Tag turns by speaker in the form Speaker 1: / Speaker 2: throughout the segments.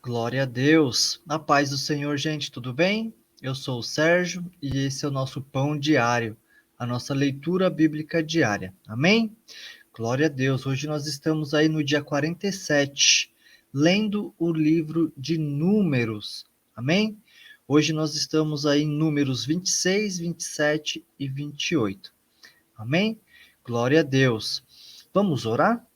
Speaker 1: Glória a Deus. Na paz do Senhor, gente, tudo bem? Eu sou o Sérgio e esse é o nosso pão diário, a nossa leitura bíblica diária. Amém? Glória a Deus. Hoje nós estamos aí no dia 47, lendo o livro de Números. Amém? Hoje nós estamos aí em Números 26, 27 e 28. Amém? Glória a Deus. Vamos orar?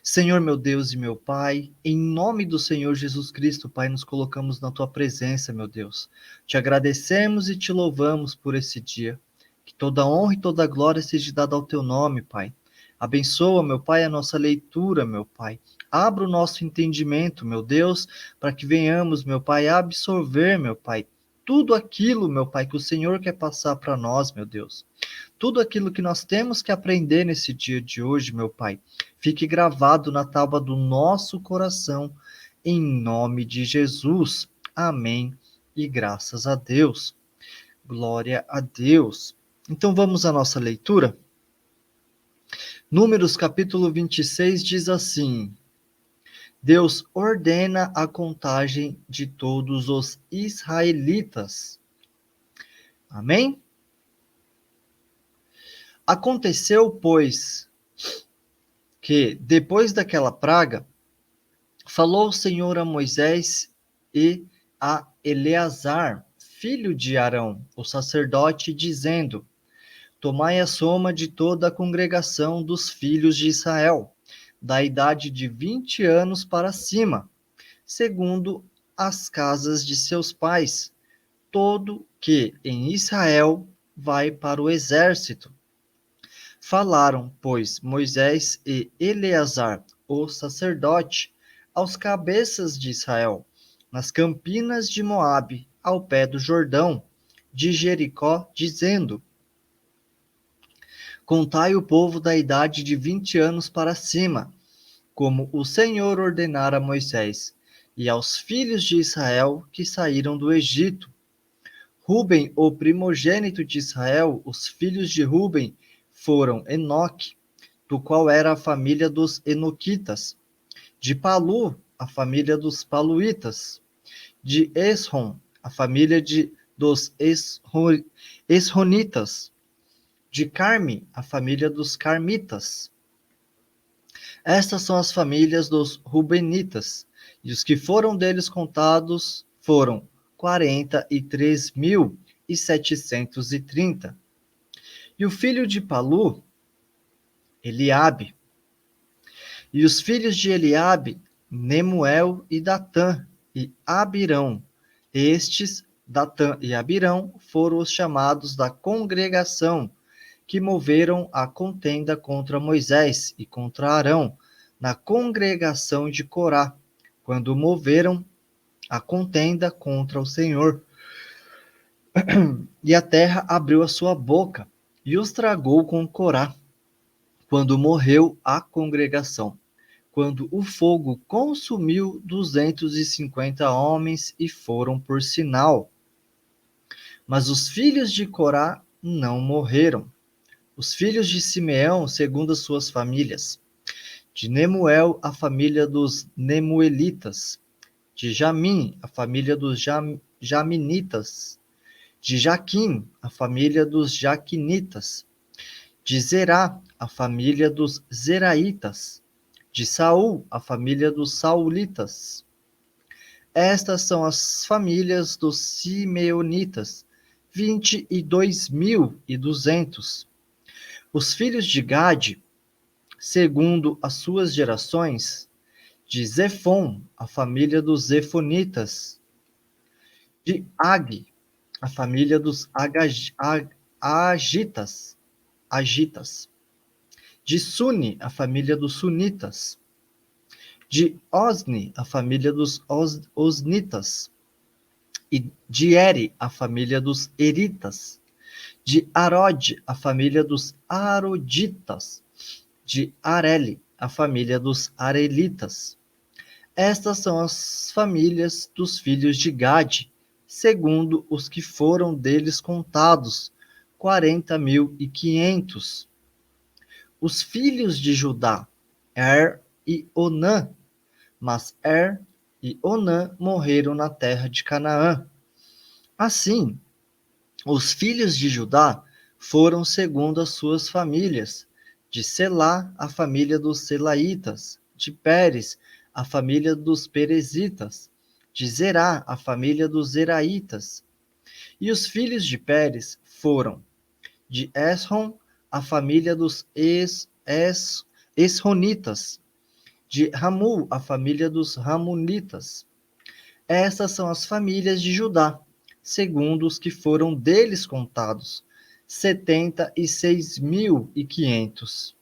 Speaker 1: Senhor, meu Deus e meu Pai, em nome do Senhor Jesus Cristo, Pai, nos colocamos na tua presença, meu Deus. Te agradecemos e te louvamos por esse dia. Que toda honra e toda glória seja dada ao teu nome, Pai. Abençoa, meu Pai, a nossa leitura, meu Pai. Abra o nosso entendimento, meu Deus, para que venhamos, meu Pai, a absorver, meu Pai, tudo aquilo, meu Pai, que o Senhor quer passar para nós, meu Deus. Tudo aquilo que nós temos que aprender nesse dia de hoje, meu Pai, fique gravado na tábua do nosso coração, em nome de Jesus. Amém. E graças a Deus. Glória a Deus. Então vamos à nossa leitura? Números capítulo 26 diz assim: Deus ordena a contagem de todos os israelitas. Amém? Aconteceu, pois, que depois daquela praga, falou o Senhor a Moisés e a Eleazar, filho de Arão, o sacerdote, dizendo: Tomai a soma de toda a congregação dos filhos de Israel, da idade de 20 anos para cima, segundo as casas de seus pais, todo que em Israel vai para o exército. Falaram, pois, Moisés e Eleazar, o sacerdote, aos cabeças de Israel, nas campinas de Moabe, ao pé do Jordão, de Jericó, dizendo: Contai o povo da idade de 20 anos para cima, como o Senhor ordenara a Moisés, e aos filhos de Israel que saíram do Egito. Ruben, o primogênito de Israel, os filhos de Ruben foram Enoque, do qual era a família dos Enoquitas, de Palu, a família dos Paluitas, de Esrom, a família dos Esronitas, de Carme, a família dos Carmitas. Estas são as famílias dos Rubenitas, e os que foram deles contados foram 43.730. E o filho de Palu, Eliabe. E os filhos de Eliabe, Nemuel e Datã, e Abirão. Estes, Datã e Abirão, foram os chamados da congregação, que moveram a contenda contra Moisés e contra Arão, na congregação de Corá, quando moveram a contenda contra o Senhor. E a terra abriu a sua boca e os tragou com Corá, quando morreu a congregação, quando o fogo consumiu 250 homens e foram por sinal. Mas os filhos de Corá não morreram. Os filhos de Simeão, segundo as suas famílias: de Nemuel, a família dos Nemuelitas; de Jamim, a família dos Jaminitas; de Jaquim, a família dos Jaquinitas; de Zerá, a família dos Zeraitas; de Saul, a família dos Saulitas. Estas são as famílias dos Simeonitas, 22.200. Os filhos de Gade, segundo as suas gerações: de Zefon, a família dos Zefonitas; de Ag, a família dos Agitas; de Suni, a família dos Sunitas; de Osni, a família dos Osnitas; e de Eri, a família dos Eritas; de Arode, a família dos Aroditas; de Areli, a família dos Arelitas. Estas são as famílias dos filhos de Gade, segundo os que foram deles contados, 40.500. Os filhos de Judá: Er e Onã. Mas Er e Onã morreram na terra de Canaã. Assim, os filhos de Judá foram segundo as suas famílias: de Selá, a família dos Selaitas; de Pérez, a família dos Perezitas; de Zerá, a família dos Zeraitas. E os filhos de Pérez foram: de Esrom, a família dos Esronitas; de Ramul, a família dos Ramunitas. Estas são as famílias de Judá, segundo os que foram deles contados, 76.500.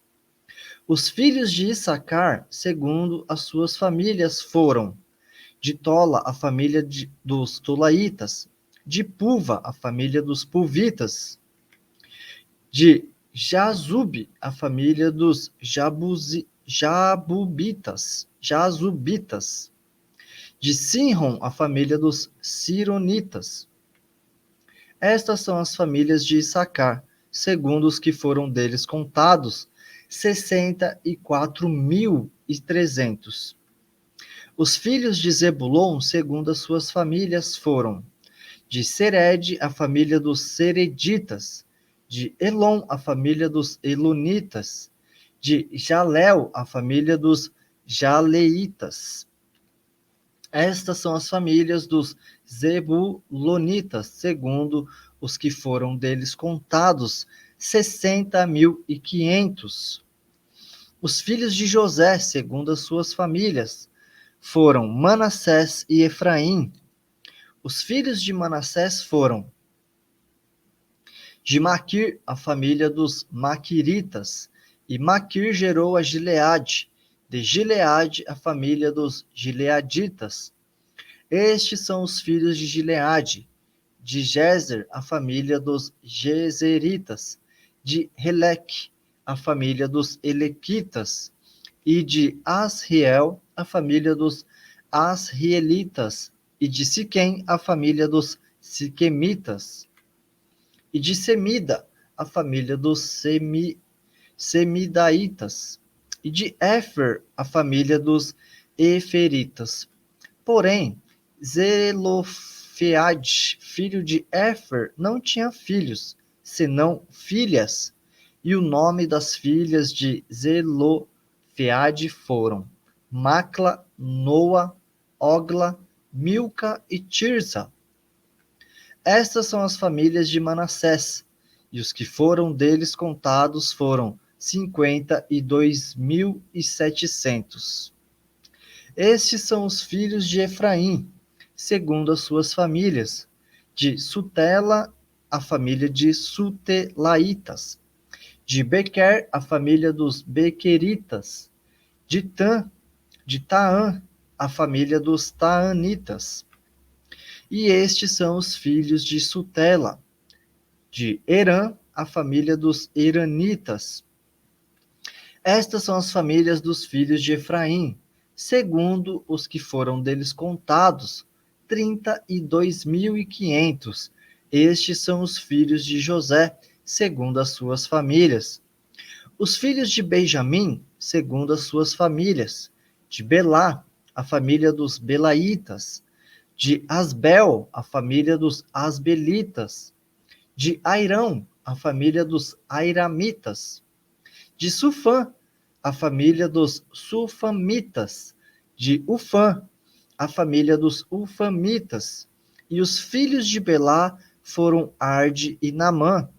Speaker 1: Os filhos de Issacar, segundo as suas famílias, foram: de Tola, a família dos Tolaitas; de Puva, a família dos Puvitas; de Jazube, a família dos Jazubitas; de Sinron, a família dos Sironitas. Estas são as famílias de Issacar, segundo os que foram deles contados, 64.300. Os filhos de Zebulon, segundo as suas famílias, foram: de Sered, a família dos Sereditas; de Elon, a família dos Elonitas; de Jalel, a família dos Jaleitas. Estas são as famílias dos Zebulonitas, segundo os que foram deles contados, 60.500. Os filhos de José, segundo as suas famílias, foram Manassés e Efraim. Os filhos de Manassés foram: de Maquir, a família dos Maquiritas; e Maquir gerou a Gileade; de Gileade, a família dos Gileaditas. Estes são os filhos de Gileade: de Jezer, a família dos Jezeritas; de Heleque, a família dos Elequitas; e de Asriel, a família dos Asrielitas; e de Siquém, a família dos Siquemitas; e de Semida, a família dos Semidaitas; e de Éfer, a família dos Eferitas. Porém, Zelofeade, filho de Éfer, não tinha filhos, senão filhas. E o nome das filhas de Zelofeade foram Macla, Noa, Ogla, Milca e Tirsa. Estas são as famílias de Manassés, e os que foram deles contados foram 52.700. Estes são os filhos de Efraim, segundo as suas famílias: de Sutela, a família de Sutelaitas; de Bequer, a família dos Bequeritas; de Taã, a família dos Taanitas. E estes são os filhos de Sutela: de Herã, a família dos Heranitas. Estas são as famílias dos filhos de Efraim, segundo os que foram deles contados, 32.500. Estes são os filhos de José, segundo as suas famílias. Os filhos de Benjamim, segundo as suas famílias: de Belá, a família dos Belaitas; de Asbel, a família dos Asbelitas; de Airão, a família dos Airamitas; de Sufã, a família dos Sufamitas; de Ufã, a família dos Ufamitas. E os filhos de Belá foram Arde e Namã;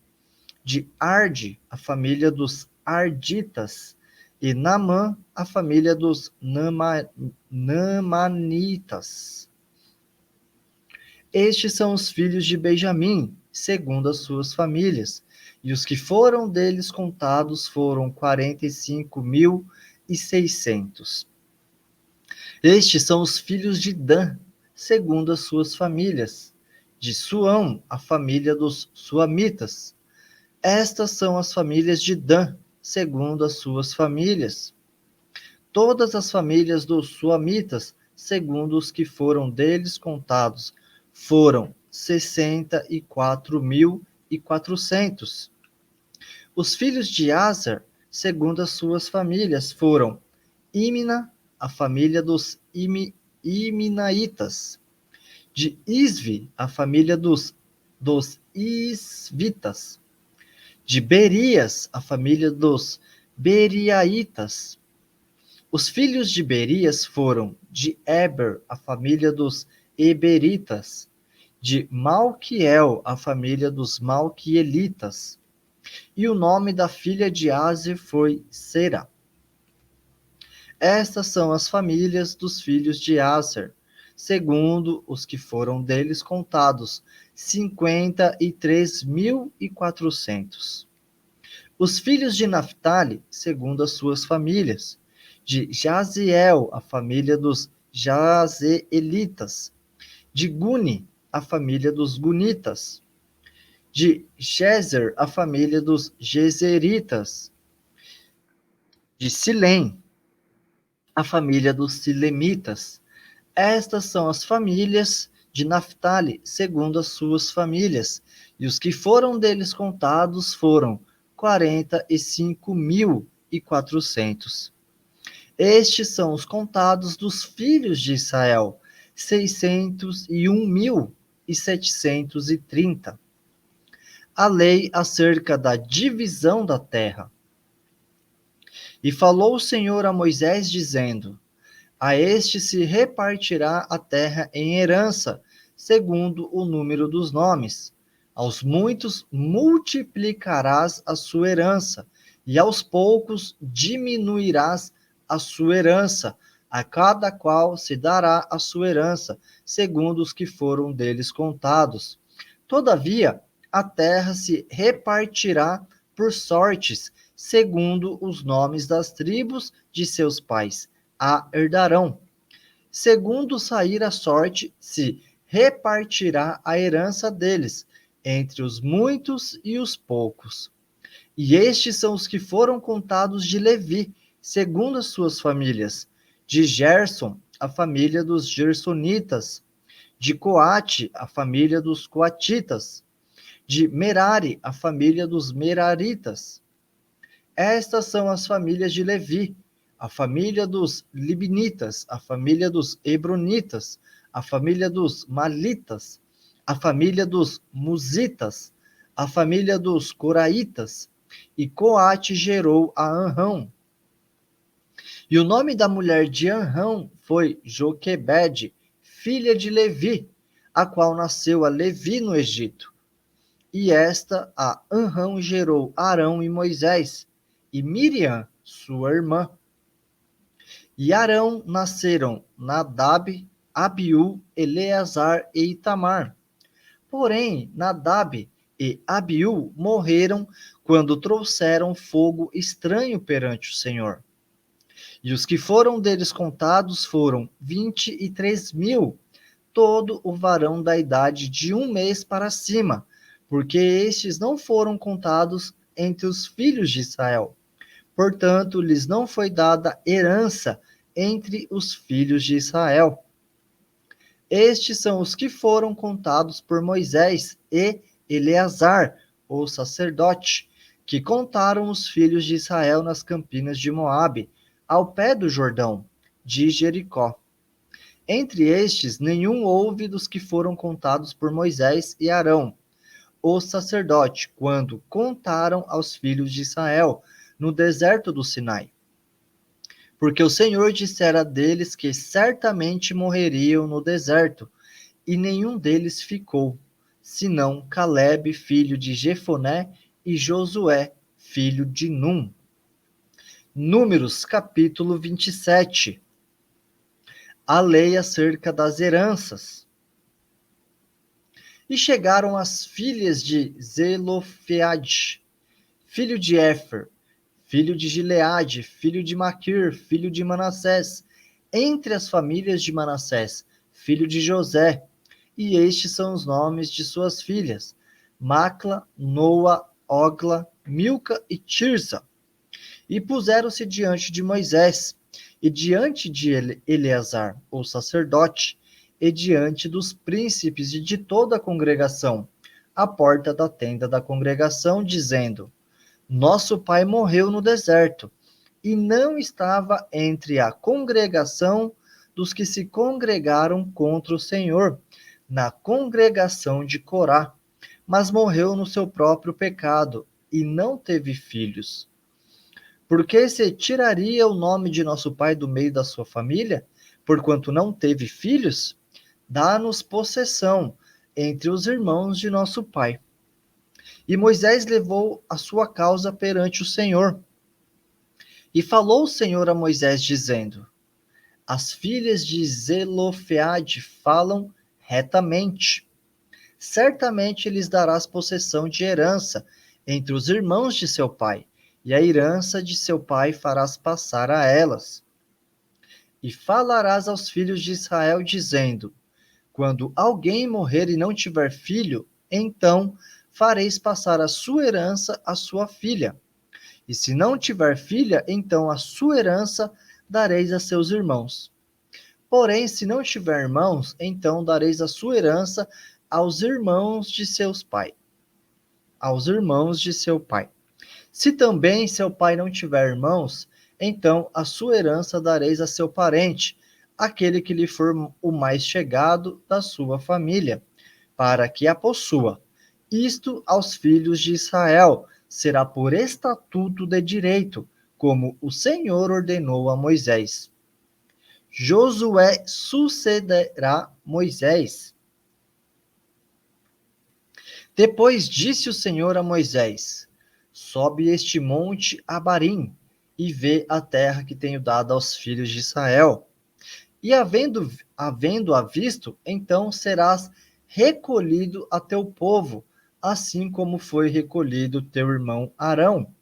Speaker 1: de Arde, a família dos Arditas; e Namã, a família dos Namanitas. Estes são os filhos de Benjamim, segundo as suas famílias, e os que foram deles contados foram 45.600. Estes são os filhos de Dan, segundo as suas famílias: de Suão, a família dos Suamitas. Estas são as famílias de Dan, segundo as suas famílias. Todas as famílias dos Suamitas, segundo os que foram deles contados, foram 64.400. Os filhos de Aser, segundo as suas famílias, foram Imna, a família dos Iminaitas. De Isvi, a família dos Isvitas. De Berias, a família dos Beriaitas. Os filhos de Berias foram de Eber, a família dos Eberitas. De Malquiel, a família dos Malquielitas. E o nome da filha de Aser foi Sera. Estas são as famílias dos filhos de Aser, segundo os que foram deles contados, 53.400. Os filhos de Naphtali, segundo as suas famílias, de Jaziel, a família dos Jazeelitas, de Guni, a família dos Gunitas, de Jezer, a família dos Jezeritas, de Silém, a família dos Silemitas. Estas são as famílias de Naphtali, segundo as suas famílias, e os que foram deles contados foram 45.400. Estes são os contados dos filhos de Israel, 601.730. A lei acerca da divisão da terra. E falou o Senhor a Moisés, dizendo: a este se repartirá a terra em herança, segundo o número dos nomes. Aos muitos multiplicarás a sua herança, e aos poucos diminuirás a sua herança. A cada qual se dará a sua herança, segundo os que foram deles contados. Todavia, a terra se repartirá por sortes, segundo os nomes das tribos de seus pais. A herdarão. Segundo sair a sorte, se repartirá a herança deles, entre os muitos e os poucos. E estes são os que foram contados de Levi, segundo as suas famílias. De Gerson, a família dos Gersonitas. De Coate, a família dos Coatitas. De Merari, a família dos Meraritas. Estas são as famílias de Levi: a família dos Libnitas, a família dos Hebronitas, a família dos Malitas, a família dos Musitas, a família dos Coraitas. E Coate gerou a Anrão. E o nome da mulher de Anrão foi Joquebede, filha de Levi, a qual nasceu a Levi no Egito. E esta, a Anrão, gerou Arão e Moisés, e Miriam, sua irmã. E Arão nasceram Nadab, Abiú, Eleazar e Itamar. Porém, Nadab e Abiú morreram quando trouxeram fogo estranho perante o Senhor. E os que foram deles contados foram 23.000, todo o varão da idade de 1 mês para cima, porque estes não foram contados entre os filhos de Israel. Portanto, lhes não foi dada herança entre os filhos de Israel. Estes são os que foram contados por Moisés e Eleazar, o sacerdote, que contaram os filhos de Israel nas campinas de Moabe, ao pé do Jordão, de Jericó. Entre estes, nenhum houve dos que foram contados por Moisés e Arão, o sacerdote, quando contaram aos filhos de Israel, no deserto do Sinai. Porque o Senhor dissera deles que certamente morreriam no deserto, e nenhum deles ficou, senão Calebe, filho de Jefoné, e Josué, filho de Num. Números, capítulo 27. A lei acerca das heranças. E chegaram as filhas de Zelofeade, filho de Éfer, filho de Gileade, filho de Maquir, filho de Manassés, entre as famílias de Manassés, filho de José. E estes são os nomes de suas filhas: Macla, Noa, Ogla, Milca e Tirsa. E puseram-se diante de Moisés, e diante de Eleazar, o sacerdote, e diante dos príncipes e de toda a congregação, à porta da tenda da congregação, dizendo: nosso pai morreu no deserto, e não estava entre a congregação dos que se congregaram contra o Senhor, na congregação de Corá, mas morreu no seu próprio pecado e não teve filhos. Porque se tiraria o nome de nosso pai do meio da sua família, porquanto não teve filhos? Dá-nos possessão entre os irmãos de nosso pai. E Moisés levou a sua causa perante o Senhor. E falou o Senhor a Moisés, dizendo: As filhas de Zelofeade falam retamente. Certamente lhes darás possessão de herança entre os irmãos de seu pai, e a herança de seu pai farás passar a elas. E falarás aos filhos de Israel, dizendo: Quando alguém morrer e não tiver filho, então fareis passar a sua herança à sua filha. E se não tiver filha, então a sua herança dareis a seus irmãos. Porém, se não tiver irmãos, então dareis a sua herança aos irmãos de seus pais, aos irmãos de seu pai. Se também seu pai não tiver irmãos, então a sua herança dareis a seu parente, aquele que lhe for o mais chegado da sua família, para que a possua. Isto aos filhos de Israel será por estatuto de direito, como o Senhor ordenou a Moisés. Josué sucederá Moisés. Depois disse o Senhor a Moisés: Sobe este monte Abarim e vê a terra que tenho dado aos filhos de Israel. E havendo-a visto, então serás recolhido a teu povo, assim como foi recolhido teu irmão Arão.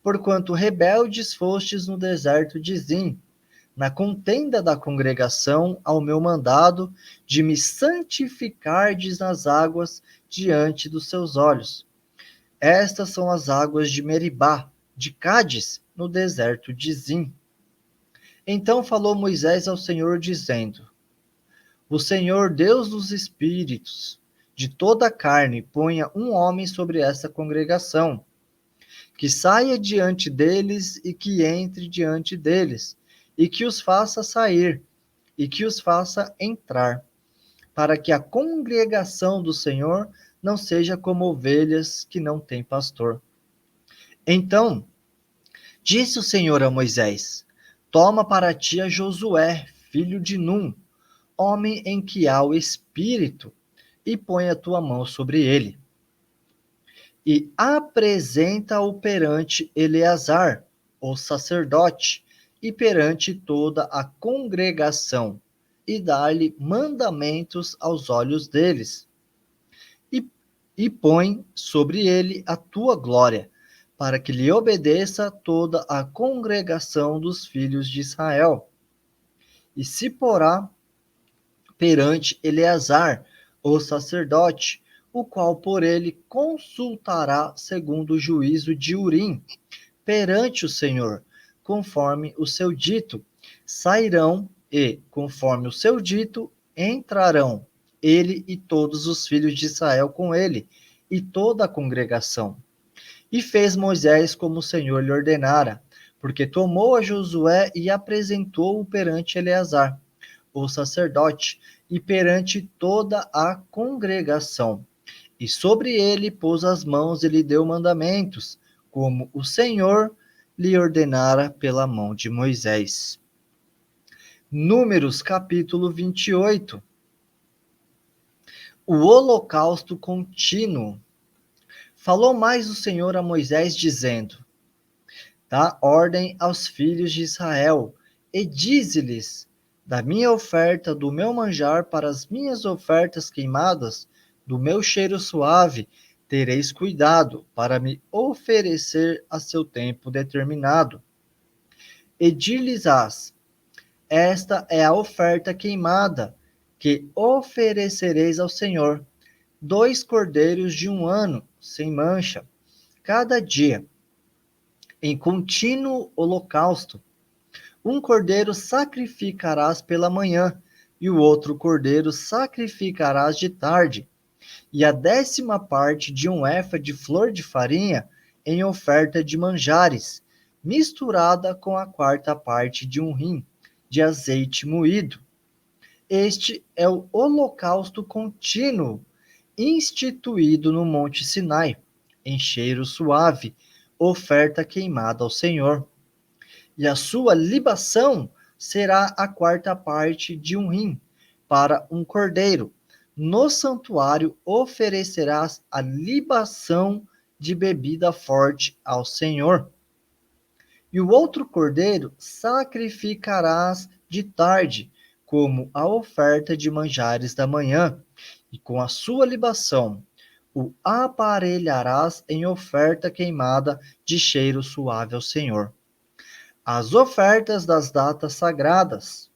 Speaker 1: Porquanto rebeldes fostes no deserto de Zim, na contenda da congregação ao meu mandado de me santificardes nas águas diante dos seus olhos. Estas são as águas de Meribá, de Cádiz, no deserto de Zim. Então falou Moisés ao Senhor, dizendo: O Senhor, Deus dos espíritos, de toda a carne, ponha um homem sobre essa congregação, que saia diante deles e que entre diante deles, e que os faça sair, e que os faça entrar, para que a congregação do Senhor não seja como ovelhas que não têm pastor. Então disse o Senhor a Moisés: Toma para ti a Josué, filho de Num, homem em que há o Espírito, e põe a tua mão sobre ele. E apresenta-o perante Eleazar, o sacerdote, e perante toda a congregação, e dá-lhe mandamentos aos olhos deles. E põe sobre ele a tua glória, para que lhe obedeça toda a congregação dos filhos de Israel. E se porá perante Eleazar, o sacerdote, o qual por ele consultará segundo o juízo de Urim, perante o Senhor, conforme o seu dito. Sairão e, conforme o seu dito, entrarão ele e todos os filhos de Israel com ele, e toda a congregação. E fez Moisés como o Senhor lhe ordenara, porque tomou a Josué e apresentou-o perante Eleazar, o sacerdote, e perante toda a congregação. E sobre ele pôs as mãos e lhe deu mandamentos, como o Senhor lhe ordenara pela mão de Moisés. Números capítulo 28. O holocausto contínuo. Falou mais o Senhor a Moisés, dizendo: Dá ordem aos filhos de Israel, e dize-lhes: Da minha oferta do meu manjar para as minhas ofertas queimadas, do meu cheiro suave, tereis cuidado para me oferecer a seu tempo determinado. E dir-lhes-ás: Esta é a oferta queimada que oferecereis ao Senhor: 2 cordeiros de 1 ano, sem mancha, cada dia, em contínuo holocausto. 1 cordeiro sacrificarás pela manhã, e o outro cordeiro sacrificarás de tarde, e a 10ª parte de 1 efa de flor de farinha em oferta de manjares, misturada com a 4ª parte de 1 hin de azeite moído. Este é o holocausto contínuo, instituído no Monte Sinai, em cheiro suave, oferta queimada ao Senhor. E a sua libação será a quarta parte de um rim, para um cordeiro. No santuário oferecerás a libação de bebida forte ao Senhor. E o outro cordeiro sacrificarás de tarde, como a oferta de manjares da manhã, e com a sua libação o aparelharás em oferta queimada de cheiro suave ao Senhor. As ofertas das datas sagradas.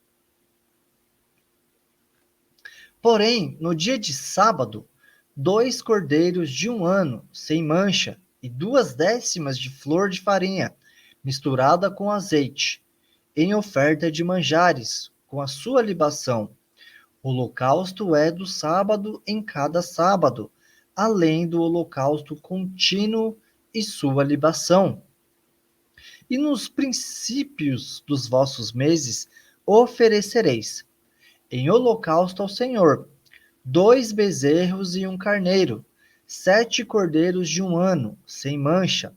Speaker 1: Porém, no dia de sábado, 2 cordeiros de um ano, sem mancha, e 2/10 de flor de farinha, misturada com azeite, em oferta de manjares, com a sua libação. O holocausto é do sábado em cada sábado, além do holocausto contínuo e sua libação. E nos princípios dos vossos meses oferecereis, em holocausto ao Senhor, 2 bezerros e um carneiro, 7 cordeiros de um ano, sem mancha,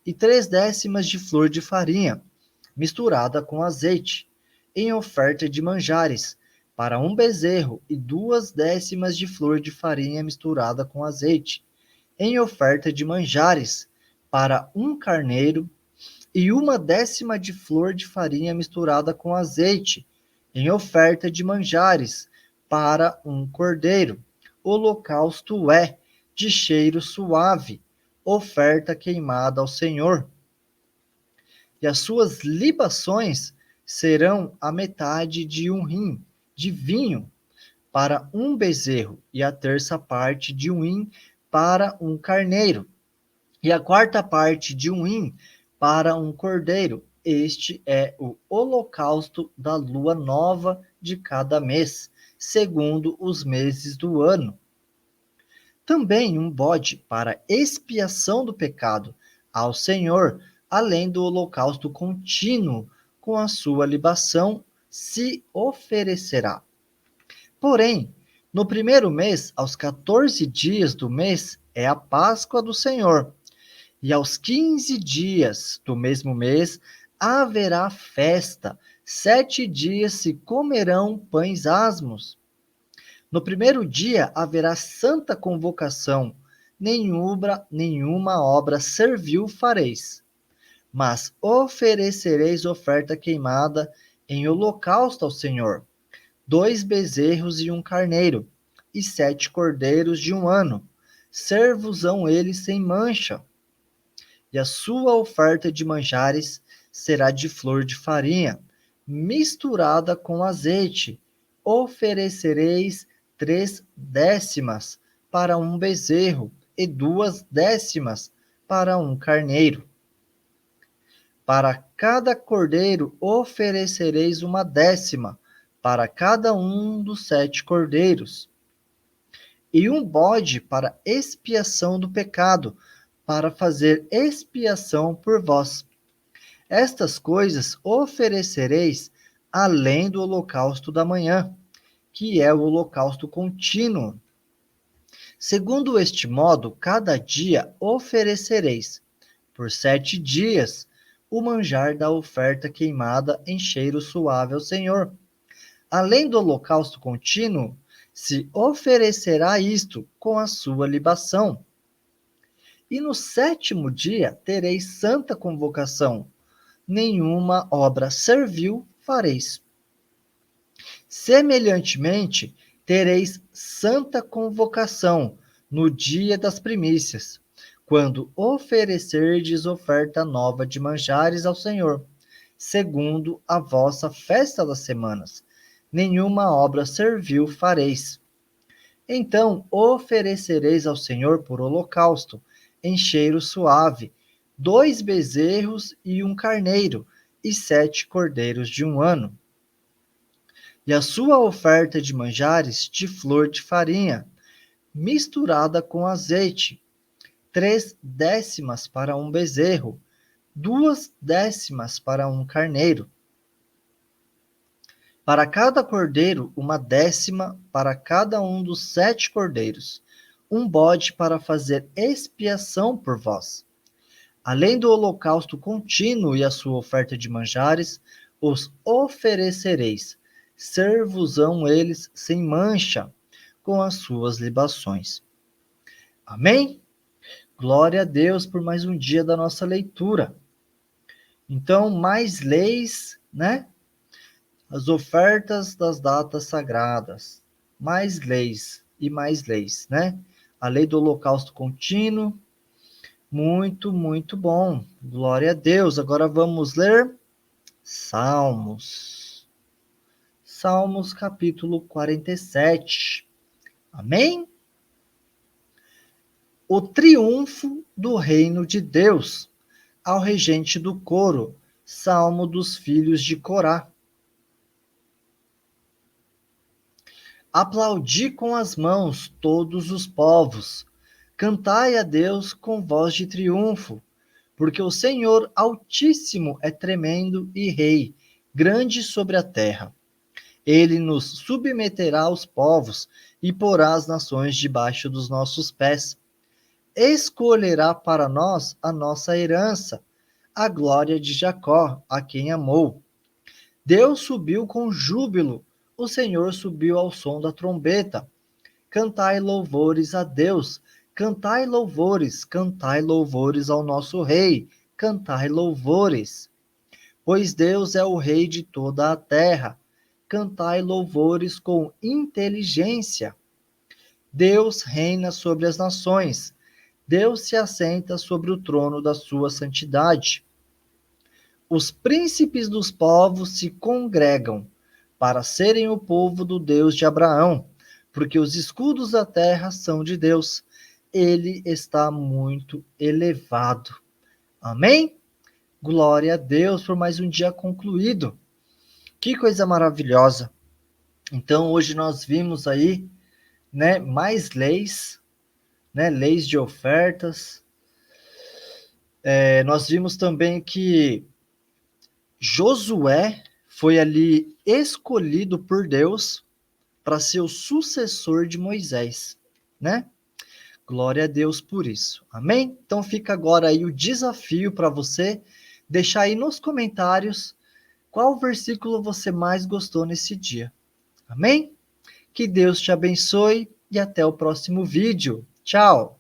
Speaker 1: e 3/10 de flor de farinha, misturada com azeite, em oferta de manjares, para um bezerro, e 2/10 de flor de farinha misturada com azeite, em oferta de manjares, para um carneiro, e 1/10 de flor de farinha misturada com azeite, em oferta de manjares, para um cordeiro. Holocausto é de cheiro suave, oferta queimada ao Senhor. E as suas libações serão a metade de um rim de vinho para um bezerro, e a terça parte de um rim para um carneiro, e a quarta parte de um rim para um cordeiro. Este é o holocausto da lua nova de cada mês, segundo os meses do ano. Também um bode para expiação do pecado ao Senhor, além do holocausto contínuo com a sua libação, se oferecerá. Porém, no primeiro mês, aos 14 dias do mês, é a Páscoa do Senhor. E aos 15 dias do mesmo mês haverá festa. 7 dias se comerão pães asmos. No primeiro dia haverá santa convocação. Nenhuma obra servil fareis. Mas oferecereis oferta queimada em holocausto ao Senhor. 2 bezerros e um carneiro, e 7 cordeiros de um ano. Ser-vos-ão eles sem mancha. E a sua oferta de manjares será de flor de farinha, misturada com azeite. Oferecereis 3/10 para um bezerro, e 2/10 para um carneiro. Para cada cordeiro oferecereis 1/10, para cada um dos 7 cordeiros. E um bode para expiação do pecado, para fazer expiação por vós. Estas coisas oferecereis além do holocausto da manhã, que é o holocausto contínuo. Segundo este modo, cada dia oferecereis, por 7 dias, o manjar da oferta queimada em cheiro suave ao Senhor. Além do holocausto contínuo, se oferecerá isto com a sua libação. E no 7º dia tereis santa convocação. Nenhuma obra servil fareis. Semelhantemente, tereis santa convocação no dia das primícias, quando oferecerdes oferta nova de manjares ao Senhor, segundo a vossa festa das semanas. Nenhuma obra servil fareis. Então oferecereis ao Senhor por holocausto, em cheiro suave, 2 bezerros e um carneiro, e 7 cordeiros de um ano. E a sua oferta de manjares de flor de farinha, misturada com azeite, 3/10 para um bezerro, 2/10 para um carneiro. Para cada cordeiro, 1/10 para cada um dos 7 cordeiros, um bode para fazer expiação por vós. Além do holocausto contínuo e a sua oferta de manjares, os oferecereis. Ser-vos-ão eles sem mancha, com as suas libações. Amém? Glória a Deus por mais um dia da nossa leitura. Então, mais leis, né? As ofertas das datas sagradas. Mais leis e mais leis, né? A lei do holocausto contínuo. Muito, muito bom. Glória a Deus. Agora vamos ler Salmos. Salmos capítulo 47. Amém? O triunfo do reino de Deus. Ao regente do coro. Salmo dos filhos de Corá. Aplaudi com as mãos todos os povos. Cantai a Deus com voz de triunfo, porque o Senhor Altíssimo é tremendo e rei, grande sobre a terra. Ele nos submeterá aos povos e porá as nações debaixo dos nossos pés. Escolherá para nós a nossa herança, a glória de Jacó, a quem amou. Deus subiu com júbilo, o Senhor subiu ao som da trombeta. Cantai louvores a Deus, cantai louvores ao nosso Rei, cantai louvores. Pois Deus é o Rei de toda a terra, cantai louvores com inteligência. Deus reina sobre as nações, Deus se assenta sobre o trono da sua santidade. Os príncipes dos povos se congregam para serem o povo do Deus de Abraão, porque os escudos da terra são de Deus. Ele está muito elevado. Amém? Glória a Deus por mais um dia concluído. Que coisa maravilhosa. Então, hoje nós vimos aí, né, mais leis, né, leis de ofertas. Nós vimos também que Josué foi ali escolhido por Deus para ser o sucessor de Moisés, né? Glória a Deus por isso. Amém? Então fica agora aí o desafio para você deixar aí nos comentários qual versículo você mais gostou nesse dia. Amém? Que Deus te abençoe e até o próximo vídeo. Tchau!